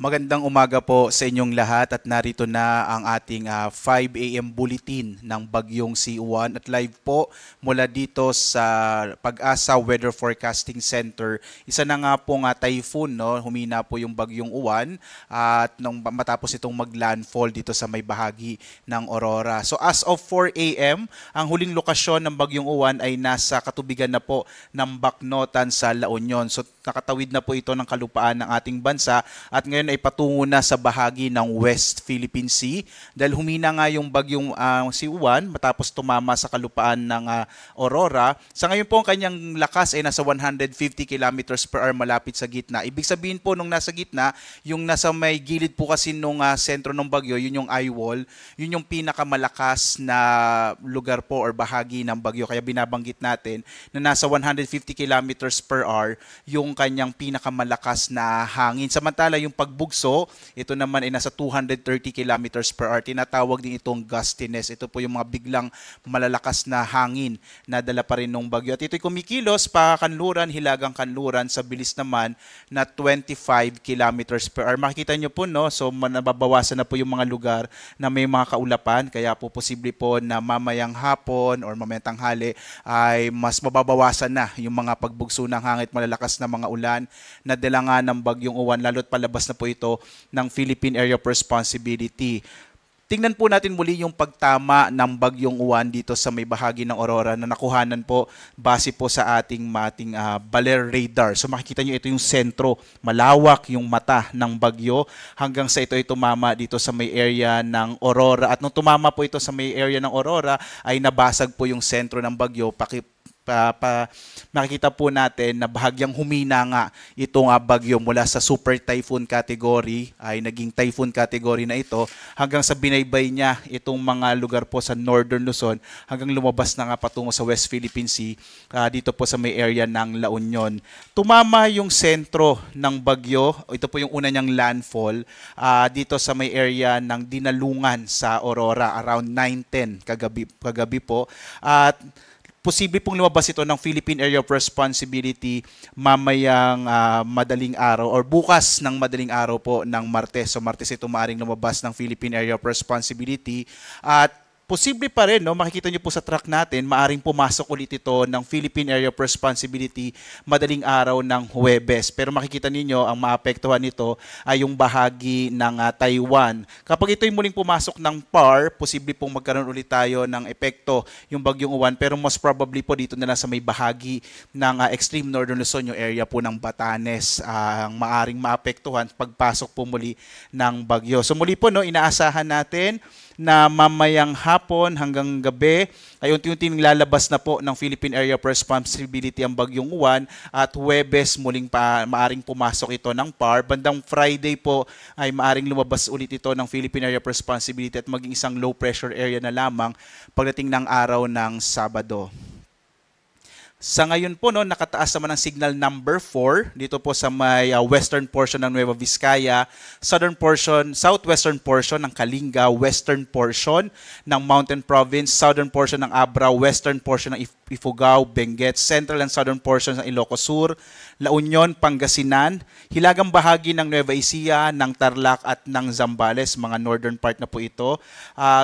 Magandang umaga po sa inyong lahat at narito na ang ating 5 a.m. bulletin ng Bagyong C1 at live po mula dito sa Pag-asa Weather Forecasting Center. Isa na nga pong typhoon, no? Humina po yung Bagyong Uwan at nung matapos itong maglandfall dito sa may bahagi ng Aurora. So as of 4 a.m., ang huling lokasyon ng Bagyong Uwan ay nasa katubigan na po ng Bacnotan sa La Union. So nakatawid na po ito ng kalupaan ng ating bansa at ngayon ay patungo na sa bahagi ng West Philippine Sea dahil humina nga yung bagyong C1 matapos tumama sa kalupaan ng Aurora. Sa ngayon po ang kanyang lakas ay nasa 150 kilometers per hour malapit sa gitna. Ibig sabihin po nung nasa gitna, yung nasa may gilid po kasi nung sentro ng bagyo, yun yung eye wall, yun yung pinakamalakas na lugar po or bahagi ng bagyo. Kaya binabanggit natin na nasa 150 kilometers per hour yung kanyang pinakamalakas na hangin. Samantala yung pagbugso, ito naman ay nasa 230 kilometers per hour. Tinatawag din itong gustiness. Ito po yung mga biglang malalakas na hangin na dala pa rin ng bagyo. At ito'y kumikilos pa kanluran, hilagang kanluran sa bilis naman na 25 kilometers per hour. Makikita nyo po, no? So nababawasan na po yung mga lugar na may mga kaulapan. Kaya po posible po na mamayang hapon or mamayang tanghali ay mas mababawasan na yung mga pagbugso ng hangin, malalakas na mga ulan na dala nga ng Bagyong Uwan, lalo't palabas na po ito ng Philippine Area of Responsibility. Tingnan po natin muli yung pagtama ng Bagyong Uwan dito sa may bahagi ng Aurora na nakuhanan po base po sa ating Baler radar. So makikita nyo ito yung sentro, malawak yung mata ng bagyo hanggang sa ito ay tumama dito sa may area ng Aurora. At nung tumama po ito sa may area ng Aurora ay nabasag po yung sentro ng bagyo. Makikita po natin na bahagyang humina nga itong bagyo mula sa super typhoon category ay naging typhoon category na ito hanggang sa binaybay niya itong mga lugar po sa northern Luzon hanggang lumabas na nga patungo sa West Philippine Sea dito po sa may area ng La Union. Tumama yung sentro ng bagyo, ito po yung una niyang landfall dito sa may area ng Dinalungan sa Aurora around 9:10 kagabi po at posible pong lumabas ito ng Philippine Area of Responsibility mamayang madaling araw or bukas ng madaling araw po ng Martes. So Martes ito maaaring lumabas ng Philippine Area of Responsibility at posible pa rin, no? Makikita nyo po sa track natin, maaring pumasok ulit ito ng Philippine Area of Responsibility madaling araw ng Huwebes. Pero makikita ninyo, ang maapektuhan nito ay yung bahagi ng Taiwan. Kapag ito'y muling pumasok ng PAR, posible pong magkaroon ulit tayo ng epekto yung Bagyong Uwan. Pero most probably po dito na lang sa may bahagi ng extreme northern Luzon, yung area po ng Batanes, ang maaring maapektuhan pagpasok po muli ng bagyo. So muli po, no, inaasahan natin na mamayang hapon hanggang gabi ay unti-unting lalabas na po ng Philippine Area of Responsibility ang Bagyong Uwan at Huwebes muling maaring pumasok ito ng PAR. Bandang Friday po ay maaring lumabas ulit ito ng Philippine Area of Responsibility at maging isang low pressure area na lamang pagdating ng araw ng Sabado. Sa ngayon po, no, nakataas naman ang signal number 4 dito po sa may western portion ng Nueva Vizcaya, southwestern portion ng Kalinga, western portion ng Mountain Province, southern portion ng Abra, western portion ng Ifugao, Benguet, central and southern portion ng Ilocos Sur, La Union, Pangasinan, hilagang bahagi ng Nueva Ecija, ng Tarlac at ng Zambales, mga northern part na po ito.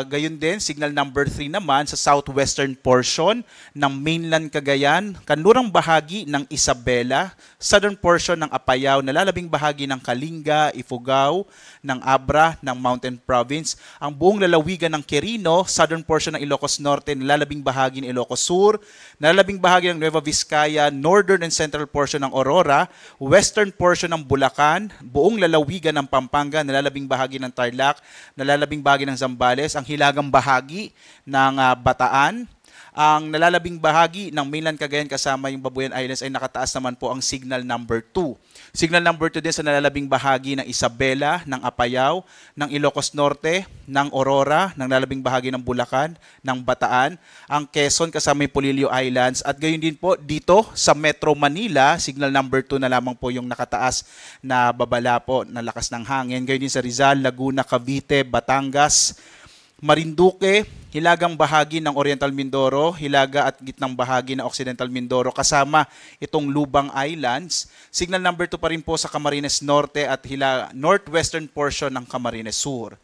Gayon din, signal number 3 naman sa southwestern portion ng mainland Cagayan, kanlurang bahagi ng Isabela, southern portion ng Apayao, nalalabing bahagi ng Kalinga, Ifugao, ng Abra, ng Mountain Province, ang buong lalawigan ng Quirino, southern portion ng Ilocos Norte, nalalabing bahagi ng Ilocos Sur, nalalabing bahagi ng Nueva Vizcaya, northern and central portion ng Aurora, western portion ng Bulacan, buong lalawigan ng Pampanga, nalalabing bahagi ng Tarlac, nalalabing bahagi ng Zambales, ang hilagang bahagi ng Bataan, ang nalalabing bahagi ng mainland Cagayan kasama yung Babuyan Islands ay nakataas naman po ang signal number 2. Signal number 2 din sa nalalabing bahagi ng Isabela, ng Apayao, ng Ilocos Norte, ng Aurora, ng nalalabing bahagi ng Bulacan, ng Bataan, ang Quezon kasama yung Polillo Islands at gayon din po dito sa Metro Manila, signal number 2 na lamang po yung nakataas na babala po na lakas ng hangin. Gayon din sa Rizal, Laguna, Cavite, Batangas, Marinduque, hilagang bahagi ng Oriental Mindoro, hilaga at gitnang bahagi ng Occidental Mindoro kasama itong Lubang Islands. Signal number 2 pa rin po sa Camarines Norte at northwestern portion ng Camarines Sur.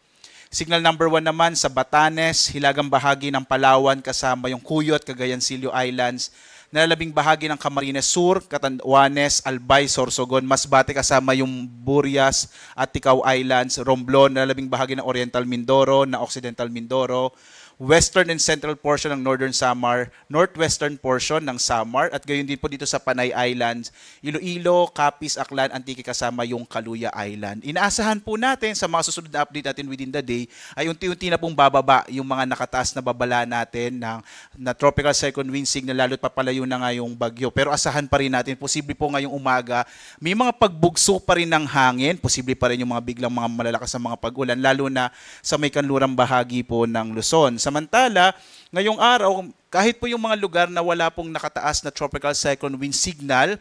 Signal number 1 naman sa Batanes, hilagang bahagi ng Palawan kasama yung Cuyo at Cagayancillo Islands, nalalabing bahagi ng Camarines Sur, Catanduanes, Albay, Sorsogon, Masbate kasama yung Burias at Ticao Islands, Romblon, nalalabing bahagi ng Oriental Mindoro, na Occidental Mindoro, western and central portion ng Northern Samar, northwestern portion ng Samar, at gayon din po dito sa Panay Islands, Iloilo, Capiz, Aklan, Antique kasama yung Kaluya Island. Inaasahan po natin sa mga susunod na update natin within the day ay unti-unti na pong bababa yung mga nakataas na babala natin na tropical cyclone wind signal, lalo't papalayo na nga yung bagyo. Pero asahan pa rin natin, posible po ngayong umaga, may mga pagbugso pa rin ng hangin, posible pa rin yung mga biglang mga malalakas na mga pag-ulan, lalo na sa may kanlurang bahagi po ng Luzon. Samantala, ngayong araw, kahit po yung mga lugar na wala pong nakataas na tropical cyclone wind signal,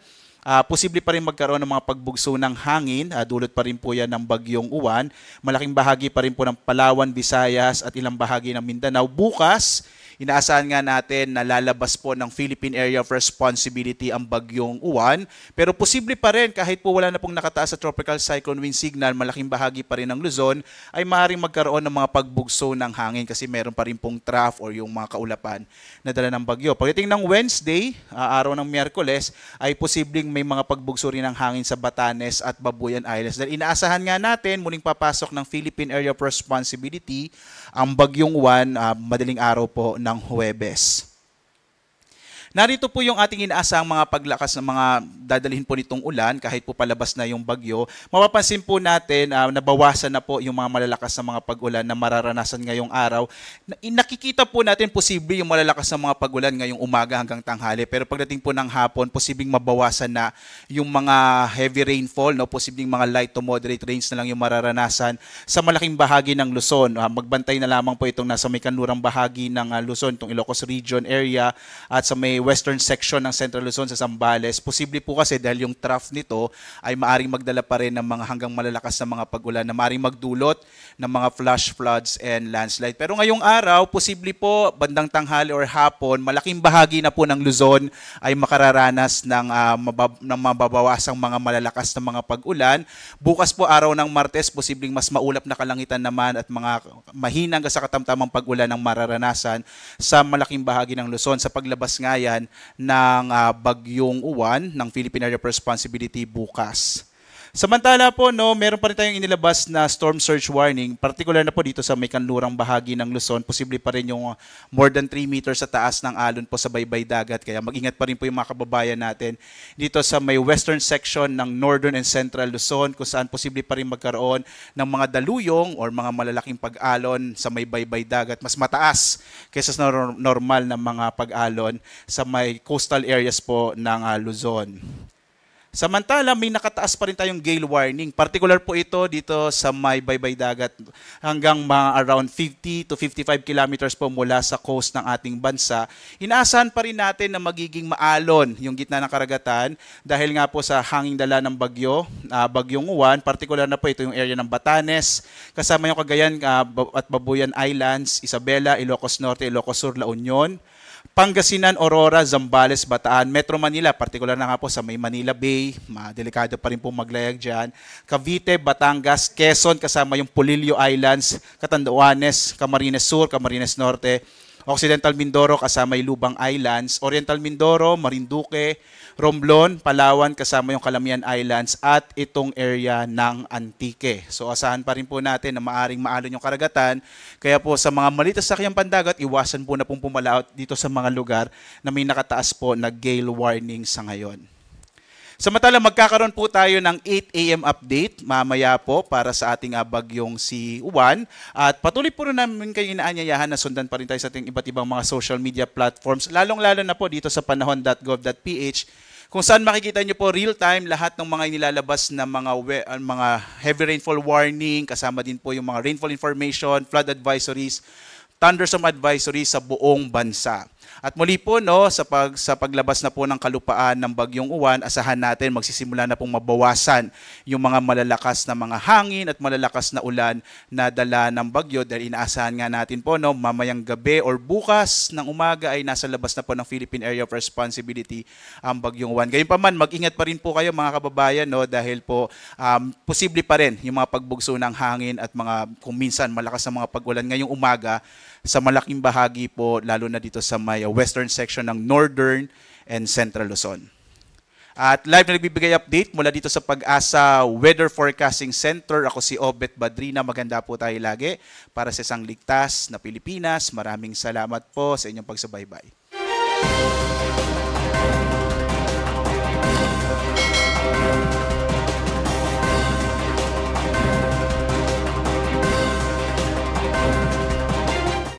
posible pa rin magkaroon ng mga pagbugso ng hangin. Dulot pa rin po yan ng bagyong Uwan. Malaking bahagi pa rin po ng Palawan, Visayas at ilang bahagi ng Mindanao. Bukas, inaasahan nga natin na lalabas po ng Philippine Area of Responsibility ang bagyong Uwan. Pero posible pa rin, kahit po wala na pong nakataas sa tropical cyclone wind signal, malaking bahagi pa rin ng Luzon, ay maaaring magkaroon ng mga pagbugso ng hangin kasi meron pa rin pong trough or yung mga kaulapan na dala ng bagyo. Pagdating ng Wednesday, araw ng Miyerkules, ay posibleng may mga pagbugso rin ng hangin sa Batanes at Babuyan Islands. Dahil inaasahan nga natin, muling papasok ng Philippine Area of Responsibility ang bagyong Uwan madaling araw po ng Huwebes. Narito po yung ating inaasahang mga paglakas ng mga dadalhin po nitong ulan kahit po palabas na yung bagyo. Mapapansin po natin nabawasan na po yung mga malalakas na mga pag-ulan na mararanasan ngayong araw. Nakikita po natin posible yung malalakas na mga pag-ulan ngayong umaga hanggang tanghali. Pero pagdating po ng hapon, posibleng mabawasan na yung mga heavy rainfall, no? Posibleng mga light to moderate rains na lang yung mararanasan sa malaking bahagi ng Luzon. Magbantay na lamang po itong nasa may kanlurang bahagi ng Luzon, itong Ilocos Region area at sa may western section ng Central Luzon sa Zambales. Posible po kasi dahil yung trough nito ay maaring magdala pa rin ng mga hanggang malalakas na mga pag-ulan na maaring magdulot ng mga flash floods and landslide. Pero ngayong araw, posible po bandang tanghali or hapon, malaking bahagi na po ng Luzon ay makararanas ng mababawasang mga malalakas na mga pag-ulan. Bukas po araw ng Martes, posibleng mas maulap na kalangitan naman at mga mahina hanggang sa katamtamang pag-ulan ang mararanasan sa malaking bahagi ng Luzon sa paglabas nga yan ng bagyong Uwan ng Philippine Area of Responsibility bukas. Samantala po, no, meron pa rin tayong inilabas na storm surge warning, particular na po dito sa may kanlurang bahagi ng Luzon. Posible pa rin yung more than 3 meters sa taas ng alon po sa baybay dagat. Kaya mag-ingat pa rin po yung mga kababayan natin dito sa may western section ng northern and central Luzon, kung saan posible pa rin magkaroon ng mga daluyong or mga malalaking pag-alon sa may baybay dagat. Mas mataas kaysa sa normal na mga pag-alon sa may coastal areas po ng Luzon. Samantala, may nakataas pa rin tayong gale warning. Particular po ito dito sa may baybay dagat hanggang mga around 50 to 55 kilometers po mula sa coast ng ating bansa. Inaasahan pa rin natin na magiging maalon yung gitna ng karagatan dahil nga po sa hanging dala ng bagyong Uwan. Particular na po ito yung area ng Batanes, kasama yung Cagayan at Babuyan Islands, Isabela, Ilocos Norte, Ilocos Sur, La Union, Pangasinan, Aurora, Zambales, Bataan, Metro Manila, particular na nga po sa may Manila Bay, delikado pa rin po maglayag dyan, Cavite, Batangas, Quezon, kasama yung Polillo Islands, Catanduanes, Camarines Sur, Camarines Norte, Occidental Mindoro, kasama yung Lubang Islands, Oriental Mindoro, Marinduque, Romblon, Palawan, kasama yung Calamian Islands at itong area ng Antique. So asahan pa rin po natin na maaring maalon yung karagatan. Kaya po sa mga maliit na sakyang pandagat, iwasan po na pong pumalaot dito sa mga lugar na may nakataas po na gale warning sa ngayon. Samantala, magkakaroon po tayo ng 8 AM update mamaya po para sa ating bagyong si Uwan. At patuloy po rin namin kayo inaanyayahan na sundan pa rin tayo sa ating iba't ibang mga social media platforms, lalong-lalo na po dito sa panahon.gov.ph, kung saan makikita nyo po real-time lahat ng mga inilalabas na mga heavy rainfall warning, kasama din po yung mga rainfall information, flood advisories, thunderstorm advisory sa buong bansa. At muli po sa paglabas na po ng kalupaan ng Bagyong Uwan, asahan natin magsisimula na pong mabawasan yung mga malalakas na mga hangin at malalakas na ulan na dala ng bagyo, dahil inaasahan nga natin po mamayang gabi or bukas ng umaga ay nasa labas na po ng Philippine Area of Responsibility ang Bagyong Uwan. Gayunpaman, mag-ingat pa rin po kayo mga kababayan dahil po posible pa rin yung mga pagbugso ng hangin at mga kung minsan malakas na mga pag-ulan ngayong umaga sa malaking bahagi po, lalo na dito sa may western section ng Northern and Central Luzon. At live na nagbibigay update mula dito sa Pag-asa Weather Forecasting Center. Ako si Obet Badrina. Maganda po tayo lagi para sa isang ligtas na Pilipinas. Maraming salamat po sa inyong pagsubaybay.